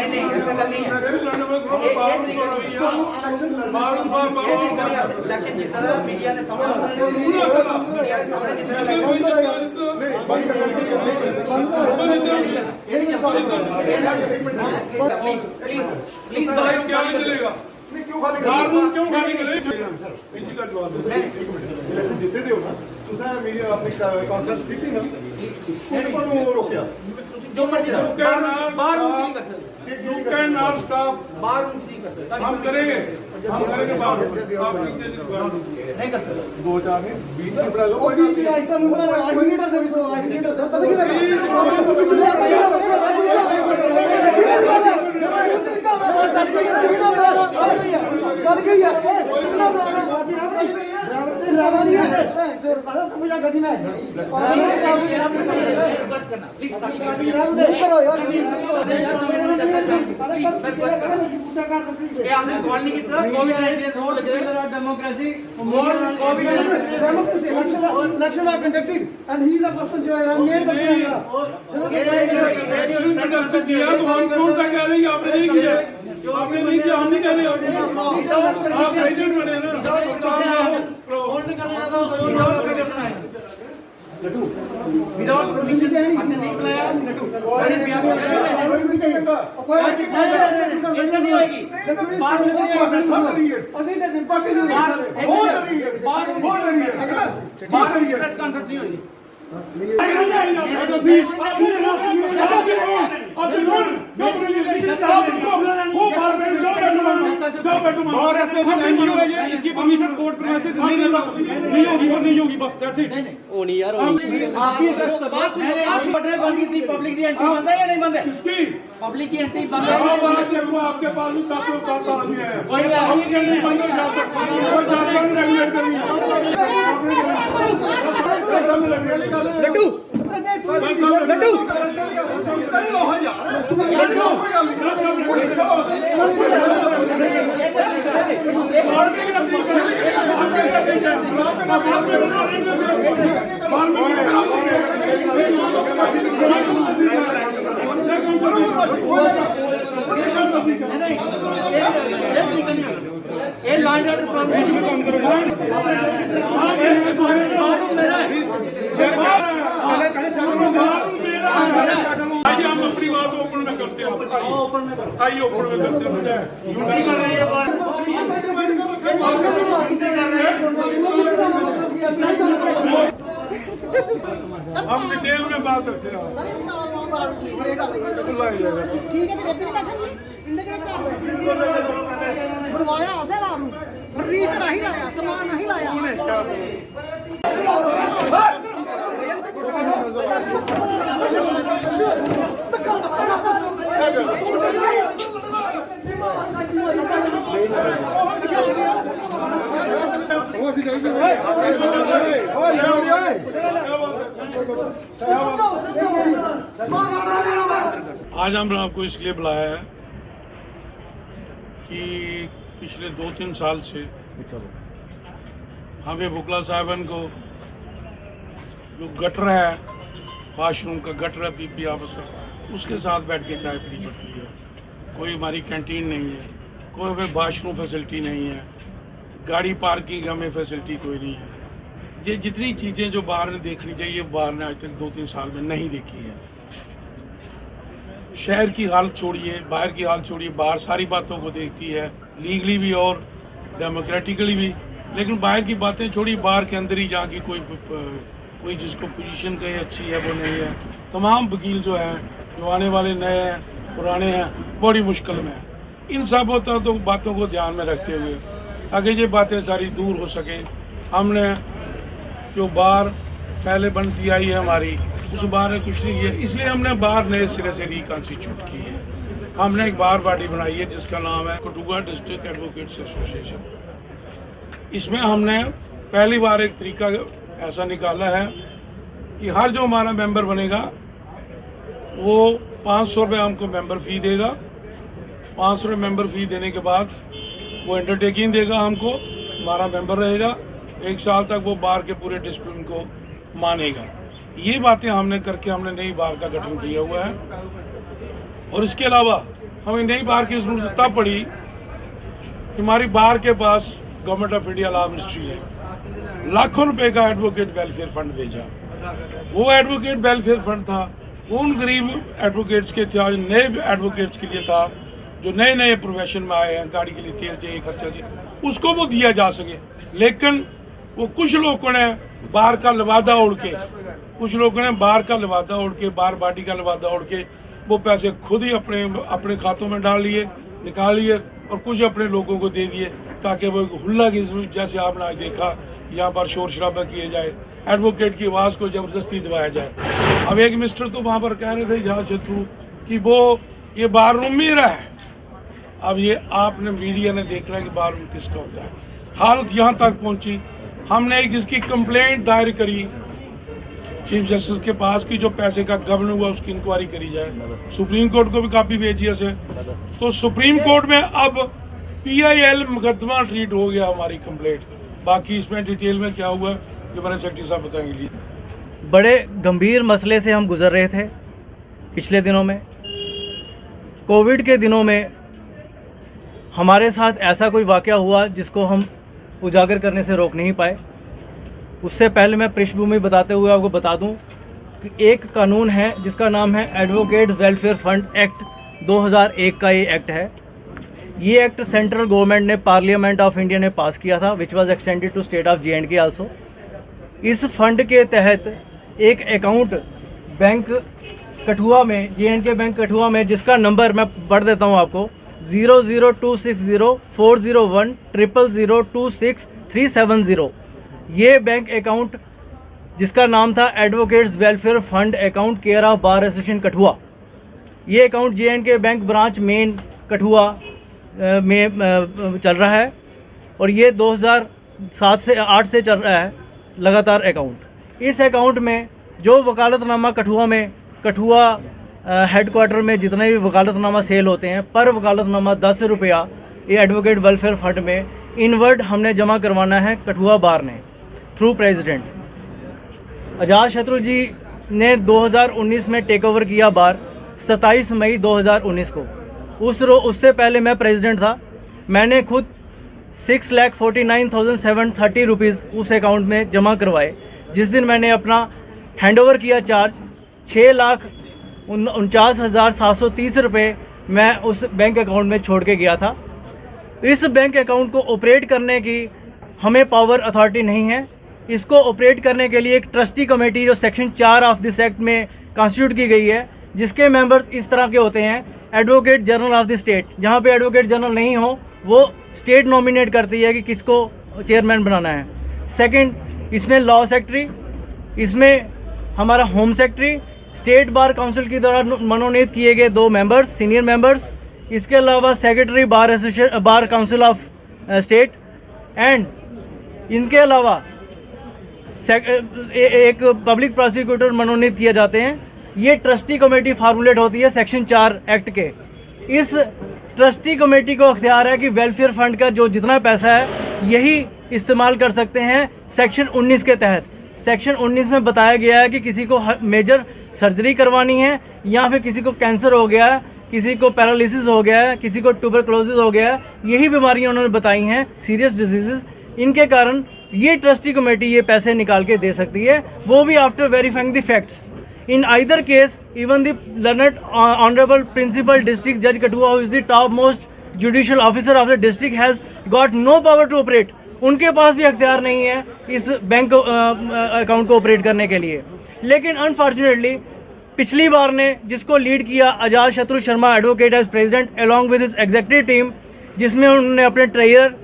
नहीं ऐसा नहीं है। इलेक्शन जीता था मीडिया ने सामने प्लीज क्या चलेगा क्यों खाली करें इसी का जवाब इलेक्शन जीते थे ना तुझे मेरी अपनी कॉन्फ्रेंस दी थी ना उन्होंने रोकिया जो मर्जी बाहर नाल स्टाफ बाहर हम करेंगे बाहर आप नहीं कर सकते 2000 में बीच में बड़ा लो ऐसा मुंगा आज मीटर से भी सो आज मीटर से पता क्या कर गई यार कितना बड़ा ज्यादा नहीं है जो सारा कमीना गड्डी में बस करना प्लीज करो यार ये आपने कॉल नहीं किया कोविड-19 democracy covid election are conducted and he is the person जो है main person किया तो हम कौन सा कह रहे हैं आपने नहीं किया आपने नहीं किया हम नहीं कह रहे आप प्रेसिडेंट बने ना होल्ड कर लेना था विदाउट परमिशन आपने नहीं बुलाया नहीं होगी बाहर प्रेस कॉन्फ्रेंस नहीं होगी इसकी परमिशन कोर्ट नहीं होगी तो नहीं होगी बस होनी यार पब्लिक की एंट्री बंद है या नहीं बंद है इसकी पब्लिक की एंट्री बंद है आपके पास 10 आदमी है बंद जा सकते लड्डू लड्डू ये लैंड ऑर्डर प्रॉब्लम में काम करो आइए हम अपनी बात ओपन में करते हैं आइए ओपन में करते हैं हम डिटेल में बात करते हैं ठीक है बनवाया फर्नीचर नहीं लाया सामान नहीं लाया आज हमने आपको इसलिए बुलाया है कि पिछले 2-3 साल से हमें बुकला साहिबन को जो गटर है वाशरूम का गटर है पीपी आपस का उसके साथ बैठ के चाय पीनी पड़ती है। कोई हमारी कैंटीन नहीं है, कोई हमें वाशरूम फैसिलिटी नहीं है, गाड़ी पार्किंग हमें फैसिलिटी कोई नहीं है। ये जितनी चीज़ें जो बाहर ने देखनी चाहिए बाहर ने आज तक 2-3 साल में नहीं देखी है। शहर की हालत छोड़िए, बाहर की हालत छोड़िए, बाहर सारी बातों को देखती है, लीगली भी और डेमोक्रेटिकली भी, लेकिन बाहर की बातें छोड़िए, बाहर के अंदर ही जाके कोई जिसको पोजीशन कहीं अच्छी है वो नहीं है। तमाम वकील जो हैं, जो आने वाले नए हैं पुराने हैं, बड़ी मुश्किल में हैं। इन सब बातों को ध्यान में रखते हुए ताकि ये बातें सारी दूर हो सके, हमने जो बार पहले बनती आई है हमारी उस बार में कुछ नहीं किया, इसलिए हमने बार नए सिरे से रिकॉन्स्टिट्यूट की है। हमने एक बार बॉडी बनाई है जिसका नाम है कठुआ डिस्ट्रिक्ट एडवोकेट्स एसोसिएशन। इसमें हमने पहली बार एक तरीका ऐसा निकाला है कि हर जो हमारा मेंबर बनेगा वो 500 रुपये हमको मेंबर फ़ी देगा। 500 रुपये मेंबर फ़ी देने के बाद वो अंडरटेकिंग देगा हमको, हमारा मेंबर रहेगा, 1 साल तक वो बार के पूरे डिसिप्लिन को मानेगा। ये बातें हमने करके हमने नई बार का गठन किया हुआ है। और इसके अलावा हमें नई बार की जरूरत तब पड़ी कि हमारी बार के पास government of India law ministry ने लाखों रुपए का एडवोकेट वेलफेयर फंड भेजा। वो एडवोकेट वेलफेयर फंड था उन गरीब एडवोकेट्स के था, नए एडवोकेट्स के लिए था जो नए नए प्रोफेशन में आए हैं, गाड़ी के लिए तेल चाहिए, खर्चा चाहिए, उसको वो दिया जा सके। लेकिन वो कुछ लोगों ने बार का लवादा उड़ के, बार बाटी का लवादा उड़ के वो पैसे खुद ही अपने खातों में डाल लिए, निकाल लिए और कुछ अपने लोगों को दे दिए ताकि वो एक हुल्ला की जैसे आपने आज देखा यहाँ पर शोर शराबा किए जाए, एडवोकेट की आवाज़ को ज़बरदस्ती दबाया जाए। अब एक मिस्टर तो वहाँ पर कह रहे थे जहाँ शत्रु कि वो ये बार रूम मेरा है। अब ये आपने मीडिया ने देखना है कि बार रूम किसका होता है। हालत यहाँ तक पहुँची, हमने एक इसकी कंप्लेंट दायर करी चीफ जस्टिस के पास कि जो पैसे का गबन हुआ उसकी इंक्वायरी करी जाए। सुप्रीम कोर्ट को भी कापी भेजी है। तो सुप्रीम कोर्ट में अब PIL मुकदमा ट्रीट हो गया हमारी कंप्लेंट। बाकी इसमें डिटेल में क्या हुआ ये हमारे सेक्रेटरी साहब बताएंगे। बड़े गंभीर मसले से हम गुजर रहे थे पिछले दिनों में। कोविड के दिनों में हमारे साथ ऐसा कोई वाक़या हुआ जिसको हम उजागर करने से रोक नहीं पाए। उससे पहले मैं पृष्ठभूमि बताते हुए आपको बता दूं कि एक कानून है जिसका नाम है एडवोकेट वेलफेयर फंड एक्ट 2001 का ये एक्ट है। ये एक्ट सेंट्रल गवर्नमेंट ने पार्लियामेंट ऑफ इंडिया ने पास किया था, which was extended to state of J&K also. इस फंड के तहत एक अकाउंट बैंक कठुआ में, J&K बैंक कठुआ में, जिसका नंबर मैं पढ़ देता हूँ आपको 00260400100026370। ये बैंक अकाउंट जिसका नाम था advocates welfare fund account care of bar association Kathua. ये account J&K bank branch main Kathua में चल रहा है और ये 2007 से 8 से चल रहा है लगातार अकाउंट। इस अकाउंट में जो वकालतनामा कठुआ हेडक्वार्टर में जितने भी वकालतनामा सेल होते हैं, पर वकालतनामा 10 रुपया ये एडवोकेट वेलफेयर फंड में इनवर्ड हमने जमा करवाना है कठुआ बार ने थ्रू प्रेसिडेंट। अजात शत्रु जी ने 2019 में टेक ओवर किया बार 27 मई 2019 को। उससे पहले मैं प्रेसिडेंट था। मैंने खुद 6,49,730 रुपीज़ उस अकाउंट में जमा करवाए। जिस दिन मैंने अपना हैंडओवर किया चार्ज 6,49,730 रुपये मैं उस बैंक अकाउंट में छोड़ के गया था। इस बैंक अकाउंट को ऑपरेट करने की हमें पावर अथॉरिटी नहीं है। इसको ऑपरेट करने के लिए एक ट्रस्टी कमेटी जो सेक्शन 4 ऑफ दिस एक्ट में कॉन्स्टिट्यूट की गई है, जिसके मेंबर्स इस तरह के होते हैं। Advocate general of the state, जहाँ पे एडवोकेट जनरल नहीं हो वो स्टेट नॉमिनेट करती है कि किसको चेयरमैन बनाना है। सेकंड, इसमें लॉ सेक्रेटरी, इसमें हमारा home secretary, state bar council की द्वारा मनोनीत किए गए 2 मेंबर्स, सीनियर मेंबर्स, इसके अलावा secretary bar association bar council of state and इनके अलावा एक पब्लिक प्रोसिक्यूटर मनोनीत किए जाते हैं। ये ट्रस्टी कमेटी फार्मूलेट होती है सेक्शन 4 एक्ट के। इस ट्रस्टी कमेटी को अख्तियार है कि वेलफेयर फंड का जो जितना पैसा है यही इस्तेमाल कर सकते हैं सेक्शन 19 के तहत। सेक्शन 19 में बताया गया है कि किसी को मेजर सर्जरी करवानी है या फिर किसी को कैंसर हो गया है, किसी को पैरालिसिस हो गया है, किसी को ट्यूबरक्लोसिस हो गया है, यही बीमारियां उन्होंने बताई हैं, सीरियस डिजीजेस। इनके कारण ये ट्रस्टी कमेटी ये पैसे निकाल के दे सकती है, वो भी after verifying the facts. In either case, even the learned honorable principal district judge Kathua, who is the topmost judicial officer of the district, has got no power to operate. उनके पास भी अख्तियार नहीं है इस बैंक अकाउंट को operate करने के लिए। लेकिन अनफॉर्चुनेटली पिछली बार ने जिसको लीड किया Ajat Shatru Sharma advocate as president along with his executive team, जिसमें उन्होंने अपने ट्रेजरर,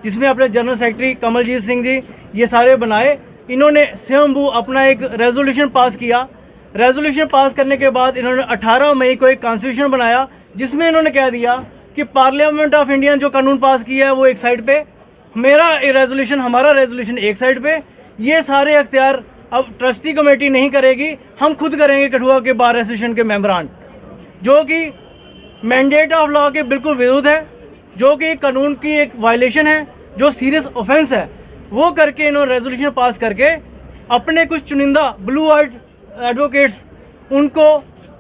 जिसमें अपने जनरल सेक्रेटरी कमलजीत सिंह जी ये सारे बनाए। इन्होंने स्वयंभू अपना एक रेजोल्यूशन पास किया। रेजोल्यूशन पास करने के बाद इन्होंने 18 मई को एक कॉन्स्टिट्यूशन बनाया जिसमें इन्होंने कह दिया कि पार्लियामेंट ऑफ इंडिया जो कानून पास किया है वो एक साइड पे, हमारा रेजोल्यूशन एक साइड पे। ये सारे अख्तियार अब ट्रस्टी कमेटी नहीं करेगी, हम खुद करेंगे कठुआ के बार एसोसिएशन के मेंबरान, जो कि मैंडेट ऑफ लॉ के बिल्कुल विरुद्ध है, जो कि कानून की एक वायलेशन है, जो सीरियस ऑफेंस है। वो करके इन्होंने रेजोल्यूशन पास करके अपने कुछ चुनिंदा ब्लू आइड एडवोकेट्स उनको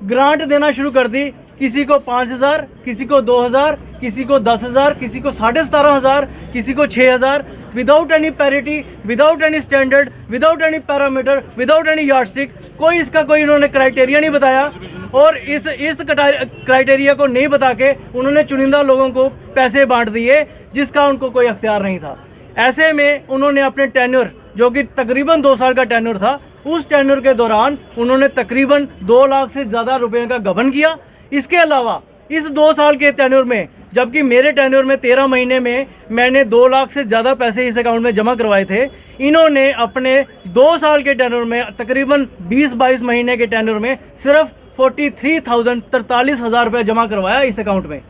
ग्रांट देना शुरू कर दी, किसी को 5,000, किसी को 2,000, किसी को 10,000, किसी को 17,500, किसी को 6,000, without any parity, without any standard, without any parameter, without any yardstick. कोई इसका कोई इन्होंने क्राइटेरिया नहीं बताया और इस क्राइटेरिया को नहीं बता के उन्होंने चुनिंदा लोगों को पैसे बांट दिए जिसका उनको कोई अख्तियार नहीं था। ऐसे में उन्होंने अपने टेन्योर, जो कि तकरीबन 2 साल का टेन्योर था, उस टेन्योर के दौरान उन्होंने तकरीबन 2 लाख से ज़्यादा रुपए का गबन किया। इसके अलावा इस 2 साल के टेन्योर में, जबकि मेरे टेन्योर में 13 महीने में मैंने 2 लाख से ज़्यादा पैसे इस अकाउंट में जमा करवाए थे, इन्होंने अपने 2 साल के टेन्योर में तकरीबन 20-22 महीने के टेन्योर में सिर्फ 43,000 रुपये जमा करवाया इस अकाउंट में,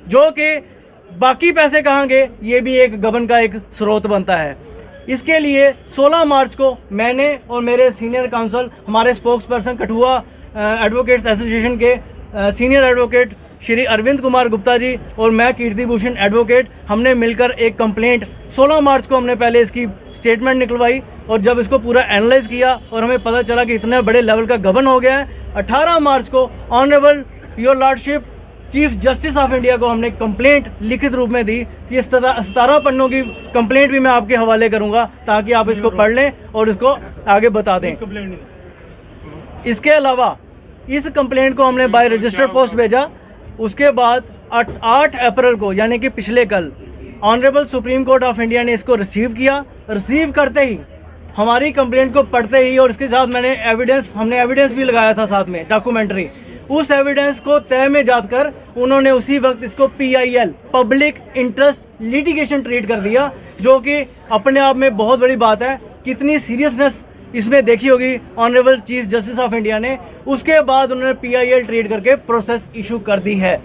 जो कि बाकी पैसे कहाँ गए ये भी एक गबन का एक स्रोत बनता है। इसके लिए 16 मार्च को मैंने और मेरे सीनियर काउंसिल, हमारे spokes person Kathua advocates association के सीनियर एडवोकेट श्री अरविंद कुमार गुप्ता जी और मैं कीर्ति भूषण एडवोकेट, हमने मिलकर एक कंप्लेंट 16 मार्च को हमने पहले इसकी स्टेटमेंट निकलवाई और जब इसको पूरा एनालाइज किया और हमें पता चला कि इतने बड़े लेवल का गबन हो गया है, 18 मार्च को honourable your lordship chief justice of India को हमने कंप्लेंट लिखित रूप में दी। ये 17 पन्नों की कंप्लेंट भी मैं आपके हवाले करूंगा ताकि आप इसको पढ़ लें और इसको आगे बता दें। इसके अलावा इस कंप्लेंट को हमने बाय रजिस्टर्ड पोस्ट भेजा। उसके बाद 8 अप्रैल को, यानी कि पिछले कल, honourable supreme court of India ने इसको रिसीव किया। रिसीव करते ही, हमारी कंप्लेंट को पढ़ते ही और इसके साथ हमने एविडेंस भी लगाया था साथ में, डॉक्यूमेंट्री। उस एविडेंस को तय में जाकर उन्होंने उसी वक्त इसको PIL, public interest litigation, treat कर दिया, जो कि अपने आप में बहुत बड़ी बात है। कितनी सीरियसनेस इसमें देखी होगी honourable chief justice of India ने। उसके बाद उन्होंने PIL ट्रीट करके प्रोसेस इशू कर दी है।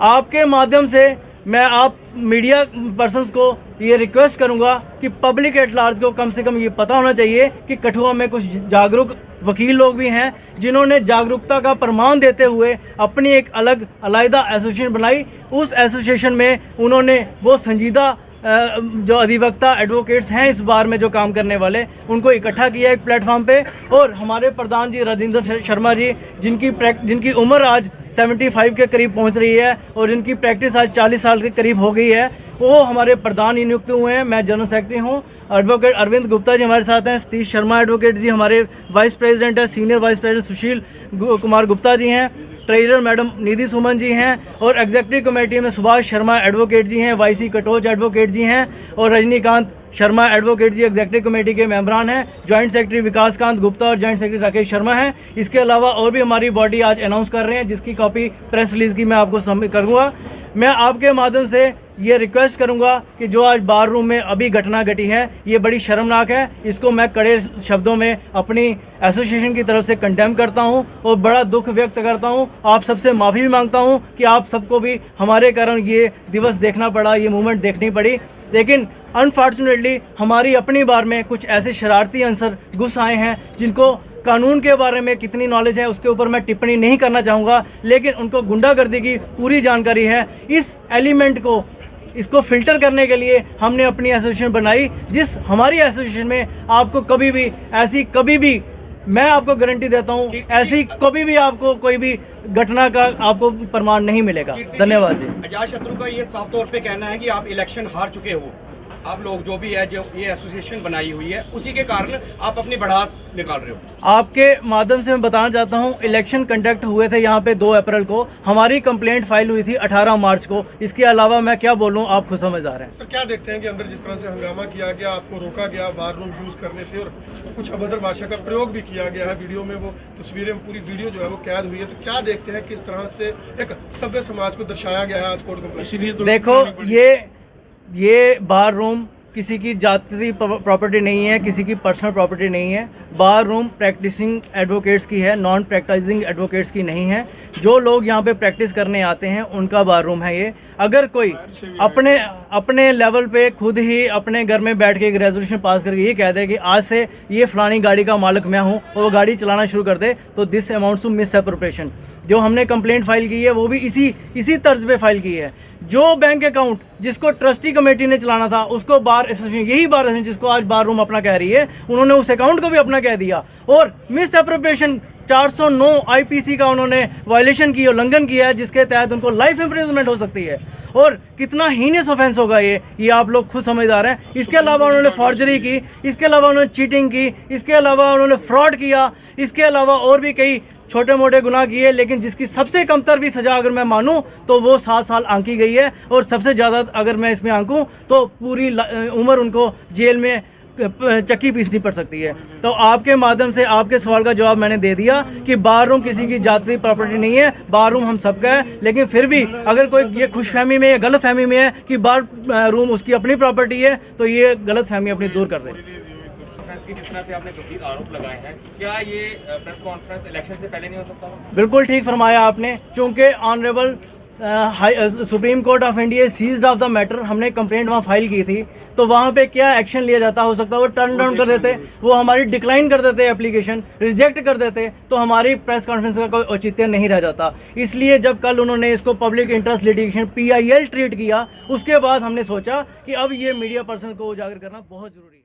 आपके माध्यम से मैं आप मीडिया पर्सन्स को ये रिक्वेस्ट करूंगा कि पब्लिक एट लार्ज को कम से कम ये पता होना चाहिए कि कठुआ में कुछ जागरूक वकील लोग भी हैं जिन्होंने जागरूकता का प्रमाण देते हुए अपनी एक अलग अलग एसोसिएशन बनाई। उस एसोसिएशन में उन्होंने वो संजीदा जो अधिवक्ता एडवोकेट्स हैं इस बार में जो काम करने वाले, उनको इकट्ठा किया एक प्लेटफॉर्म पे। और हमारे प्रधान जी राजेंद्र शर्मा जी, जिनकी उम्र आज 75 के करीब पहुंच रही है और जिनकी प्रैक्टिस आज 40 साल के करीब हो गई है, वो हमारे प्रधान नियुक्त हुए हैं। मैं जनरल सेक्रेटरी हूँ। एडवोकेट अरविंद गुप्ता जी हमारे साथ हैं। सतीश शर्मा एडवोकेट जी हमारे वाइस प्रेसिडेंट है। Senior vice president Sushil Kumar Gupta ji हैं। ट्रेजरर मैडम निधि सुमन जी हैं और एग्जीक्यूटिव कमेटी में सुभाष शर्मा एडवोकेट जी हैं, YC कटोच एडवोकेट जी हैं और रजनीकांत शर्मा एडवोकेट जी एग्जीक्यूटिव कमेटी के मेंबरान हैं। जॉइंट सेक्रेटरी विकास कांत गुप्ता और जॉइंट सेक्रेटरी राकेश शर्मा हैं। इसके अलावा और भी हमारी बॉडी आज अनाउंस कर रहे हैं, जिसकी कॉपी प्रेस रिलीज की मैं आपको सबमिट करूँगा। मैं आपके माध्यम से ये रिक्वेस्ट करूंगा कि जो आज बार रूम में अभी घटना घटी है, ये बड़ी शर्मनाक है। इसको मैं कड़े शब्दों में अपनी एसोसिएशन की तरफ से कंडेम करता हूं और बड़ा दुख व्यक्त करता हूं। आप सबसे माफ़ी भी मांगता हूं कि आप सबको भी हमारे कारण ये दिवस देखना पड़ा, ये मूवमेंट देखनी पड़ी। लेकिन अनफॉर्चुनेटली हमारी अपनी बार में कुछ ऐसे शरारती अंसर घुस आए हैं जिनको कानून के बारे में कितनी नॉलेज है उसके ऊपर मैं टिप्पणी नहीं करना चाहूँगा, लेकिन उनको गुंडागर्दी की पूरी जानकारी है। इस एलिमेंट को, इसको फिल्टर करने के लिए हमने अपनी एसोसिएशन बनाई, जिस हमारी एसोसिएशन में आपको कभी भी मैं आपको गारंटी देता हूँ, ऐसी कभी भी आपको कोई भी घटना का आपको प्रमाण नहीं मिलेगा। धन्यवाद जी। अजातशत्रु का ये साफ तौर पे कहना है कि आप इलेक्शन हार चुके हो। आप लोग जो भी है, जो ये एसोसिएशन बनाई हुई है, उसी के कारण आप अपनी भड़ास निकाल रहे हो। आपके माध्यम से मैं बताना चाहता हूं, इलेक्शन कंडक्ट हुए थे यहाँ पे 2 अप्रैल को। हमारी कंप्लेंट फाइल हुई थी 18 मार्च को। इसके अलावा मैं क्या बोलूं, आप खुद समझदार हैं। सर, क्या देखते हैं कि अंदर जिस तरह से हंगामा किया गया, आपको रोका गया बार रूम यूज करने से और कुछ अभद्र भाषा का प्रयोग भी किया गया है। वीडियो में वो तस्वीरें, पूरी वीडियो जो है वो कैद हुई है, तो क्या देखते हैं किस तरह से एक सभ्य समाज को दर्शाया गया है आज कोर्ट कम्प्लेक्स? देखो, ये बार रूम किसी की जाति प्रॉपर्टी नहीं है, किसी की पर्सनल प्रॉपर्टी नहीं है। बार रूम प्रैक्टिसिंग एडवोकेट्स की है, नॉन प्रैक्टिसिंग एडवोकेट्स की नहीं है। जो लोग यहाँ पे प्रैक्टिस करने आते हैं उनका बार रूम है ये। अगर कोई अपने लेवल पे खुद ही अपने घर में बैठ के एक रेजोल्यूशन पास करके ये कहते हैं कि आज से ये फलानी गाड़ी का मालिक मैं हूँ और वो गाड़ी चलाना शुरू कर दे, तो this amounts to misappropriation. जो हमने कंप्लेंट फाइल की है वो भी इसी तर्ज पे फाइल की है। जो बैंक अकाउंट जिसको ट्रस्टी कमेटी ने चलाना था, उसको बार एसोसिएशन, यही बार एसोसिएशन जिसको आज बार रूम अपना कह रही है, उन्होंने उस अकाउंट को भी अपना कह दिया। और मिस अप्रोप्रिएशन 409 आईपीसी का उन्होंने वायलेशन की, उल्लंघन किया है, जिसके तहत उनको लाइफ इम्प्रिजनमेंट हो सकती है। और कितना हीनियस ऑफेंस होगा ये आप लोग खुद समझदार हैं। इसके अलावा उन्होंने फॉर्जरी की, इसके अलावा उन्होंने चीटिंग की, इसके अलावा उन्होंने फ्रॉड किया, इसके अलावा और भी कई छोटे मोटे गुनाह किए, लेकिन जिसकी सबसे कमतर भी सज़ा अगर मैं मानूं तो वो 7 साल आंकी गई है। और सबसे ज़्यादा अगर मैं इसमें आंकूं तो पूरी उम्र उनको जेल में चक्की पीसनी पड़ सकती है। तो आपके माध्यम से आपके सवाल का जवाब मैंने दे दिया कि बार रूम किसी की जाती प्रॉपर्टी नहीं है, बार रूम हम सबका है। लेकिन फिर भी अगर कोई ये खुशफहमी में या गलत फहमी में है कि बार रूम उसकी अपनी प्रॉपर्टी है, तो ये गलत फहमी अपनी दूर कर दे। जिस तरह से आपने गंभीर आरोप लगाए हैं, क्या ये प्रेस कॉन्फ्रेंस इलेक्शन से पहले नहीं हो सकता? बिल्कुल ठीक फरमाया आपने। चूँकि honourable supreme court of India seized of the matter, हमने कंप्लेंट वहाँ फाइल की थी, तो वहाँ पे क्या एक्शन लिया जाता हो सकता है, वो टर्न डाउन कर देते, वो हमारी डिक्लाइन कर देते, एप्लीकेशन रिजेक्ट कर देते, तो हमारी प्रेस कॉन्फ्रेंस का कोई औचित्य नहीं रह जाता। इसलिए जब कल उन्होंने इसको public interest litigation PIL treat किया, उसके बाद हमने सोचा कि अब ये मीडिया पर्सन को उजागर करना बहुत ज़रूरी है।